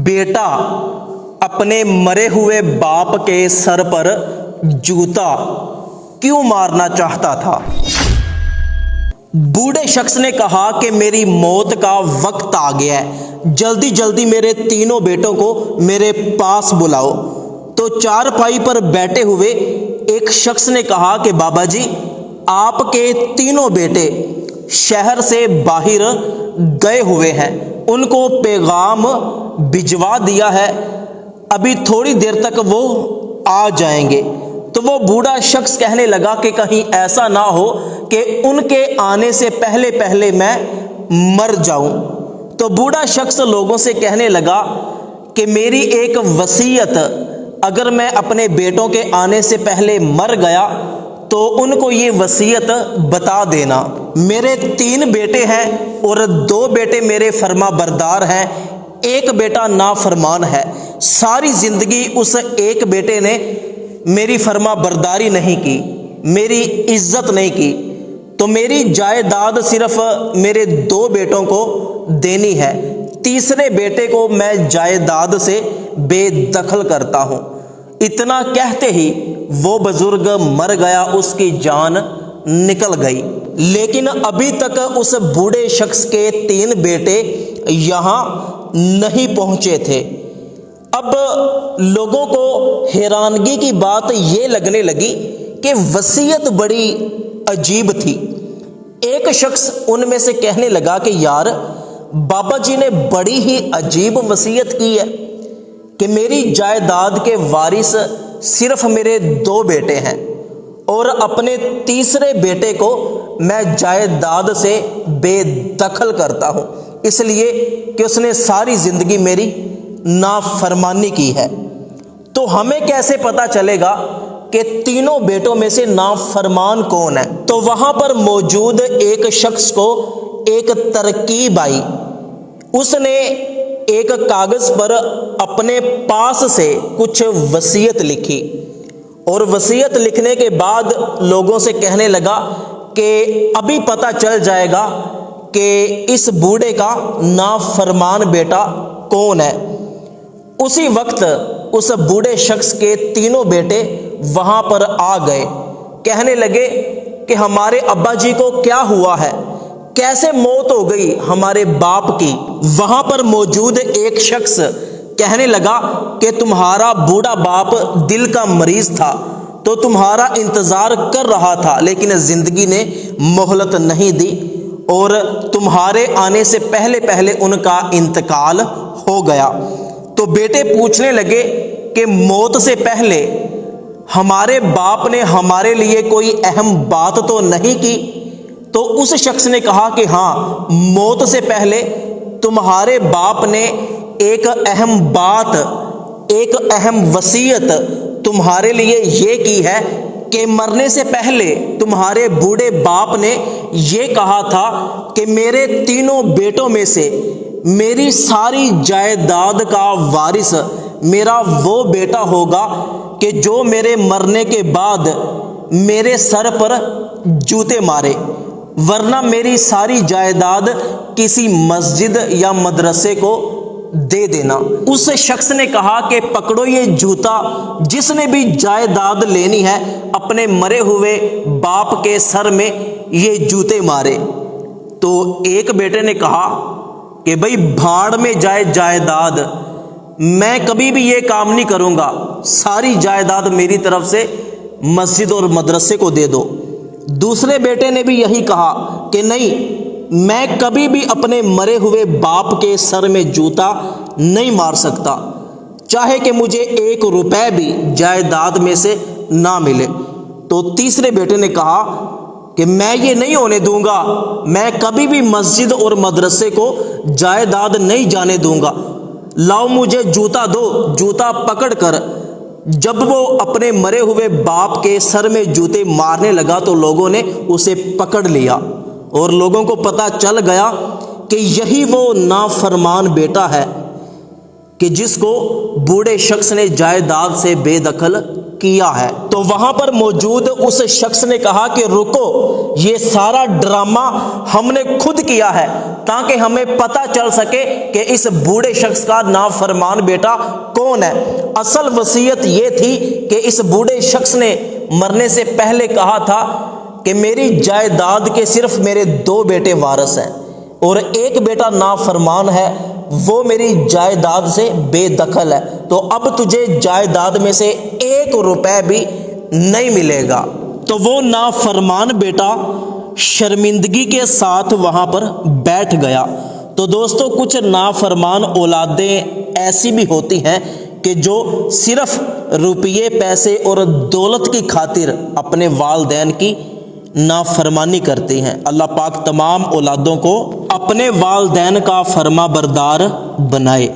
बेटा अपने मरे हुए बाप के सर पर जूता क्यों मारना चाहता था। बूढ़े शख्स ने कहा कि मेरी मौत का वक्त आ गया है, जल्दी जल्दी मेरे तीनों बेटों को मेरे पास बुलाओ। तो चारपाई पर बैठे हुए एक शख्स ने कहा कि बाबा जी, आपके तीनों बेटे शहर से बाहर गए हुए हैं, उनको पैगाम भिजवा दिया है, अभी थोड़ी देर तक वो आ जाएंगे। तो वो बूढ़ा शख्स कहने लगा कि कहीं ऐसा ना हो कि उनके आने से पहले पहले मैं मर जाऊं। तो बूढ़ा शख्स लोगों से कहने लगा कि मेरी एक वसीयत, अगर मैं अपने बेटों के आने से पहले मर गया तो उनको ये वसीयत बता देना। मेरे 3 बेटे हैं और 2 बेटे मेरे फर्मा बरदार हैं, एक बेटा नाफरमान है। सारी जिंदगी उस एक बेटे ने मेरी फर्मा बरदारी नहीं की, मेरी इज्जत नहीं की, तो मेरी जायदाद सिर्फ मेरे 2 बेटों को देनी है, तीसरे बेटे को मैं जायदाद से बेदखल करता हूं। इतना कहते ही वो बुजुर्ग मर गया, उसकी जान निकल गई। लेकिन अभी तक उस बूढ़े शख्स के 3 बेटे यहां नहीं पहुंचे थे। अब लोगों को हैरानगी की बात ये लगने लगी कि वसीयत बड़ी अजीब थी। एक शख्स उनमें से कहने लगा कि यार, बाबा जी ने बड़ी ही अजीब वसीयत की है कि मेरी जायदाद के वारिस सिर्फ मेरे 2 बेटे हैं और अपने तीसरे बेटे को मैं जायदाद से बेदखल करता हूं, इसलिए कि उसने सारी जिंदगी मेरी नाफरमानी की है। तो हमें कैसे पता चलेगा कि तीनों बेटों में से नाफरमान कौन है? तो वहां पर मौजूद एक शख्स को एक तरकीब आई। उसने एक कागज पर अपने पास से कुछ वसीयत लिखी और वसीयत लिखने के बाद लोगों से कहने लगा कि अभी पता चल जाएगा कि इस बूढ़े का नाफरमान बेटा कौन है। उसी वक्त उस बूढ़े शख्स के 3 बेटे वहां पर आ गए, कहने लगे कि हमारे अब्बा जी को क्या हुआ है, कैसे मौत हो गई हमारे बाप की। वहां पर मौजूद एक शख्स कहने लगा कि तुम्हारा बूढ़ा बाप दिल का मरीज था, तो तुम्हारा इंतजार कर रहा था, लेकिन जिंदगी ने मोहलत नहीं दी और तुम्हारे आने से पहले पहले उनका इंतकाल हो गया। तो बेटे पूछने लगे कि मौत से पहले हमारे बाप ने हमारे लिए कोई अहम बात तो नहीं की? तो उस शख्स ने कहा कि हाँ, मौत से पहले तुम्हारे बाप ने एक अहम बात, एक अहम वसीयत तुम्हारे लिए ये की है कि मरने से पहले तुम्हारे बूढ़े बाप ने ये कहा था कि मेरे 3 बेटों में से मेरी सारी जायदाद का वारिस मेरा वो बेटा होगा कि जो मेरे मरने के बाद मेरे सर पर जूते मारे, वरना मेरी सारी जायदाद किसी मस्जिद या मदरसे को दे देना। उस शख्स ने कहा कि पकड़ो ये जूता, जिसने भी जायदाद लेनी है अपने मरे हुए बाप के सर में ये जूते मारे। तो एक बेटे ने कहा कि भाई भाड़ में जाए जायदाद, मैं कभी भी ये काम नहीं करूंगा, सारी जायदाद मेरी तरफ से मस्जिद और मदरसे को दे दो। दूसरे बेटे ने भी यही कहा कि नहीं, मैं कभी भी अपने मरे हुए बाप के सर में जूता नहीं मार सकता, चाहे कि मुझे 1 रुपए भी जायदाद में से ना मिले। तो तीसरे बेटे ने कहा कि मैं ये नहीं होने दूंगा, मैं कभी भी मस्जिद और मदरसे को जायदाद नहीं जाने दूंगा, लाओ मुझे जूता दो। जूता पकड़कर जब वो अपने मरे हुए बाप के सर में जूते मारने लगा तो लोगों ने उसे पकड़ लिया और लोगों को पता चल गया कि यही वो नाफरमान बेटा है कि जिसको बूढ़े शख्स ने जायदाद से बेदखल کیا ہے۔ تو وہاں پر موجود اس شخص نے کہا کہ رکو، یہ سارا ڈرامہ ہم نے خود کیا ہے تاکہ ہمیں پتہ چل سکے کہ اس بوڑھے شخص کا نافرمان بیٹا کون ہے۔ اصل وصیت یہ تھی کہ اس بوڑھے شخص نے مرنے سے پہلے کہا تھا کہ میری جائیداد کے صرف میرے 2 بیٹے وارث ہیں اور ایک بیٹا نافرمان ہے، وہ میری جائیداد سے بے دخل ہے، تو اب تجھے جائیداد میں سے 1 روپے بھی نہیں ملے گا۔ تو وہ نافرمان بیٹا شرمندگی کے ساتھ وہاں پر بیٹھ گیا۔ تو دوستو، کچھ نافرمان اولادیں ایسی بھی ہوتی ہیں کہ جو صرف روپیے، پیسے اور دولت کی خاطر اپنے والدین کی نافرمانی کرتی ہیں۔ اللہ پاک تمام اولادوں کو اپنے والدین کا فرما بردار بنائے۔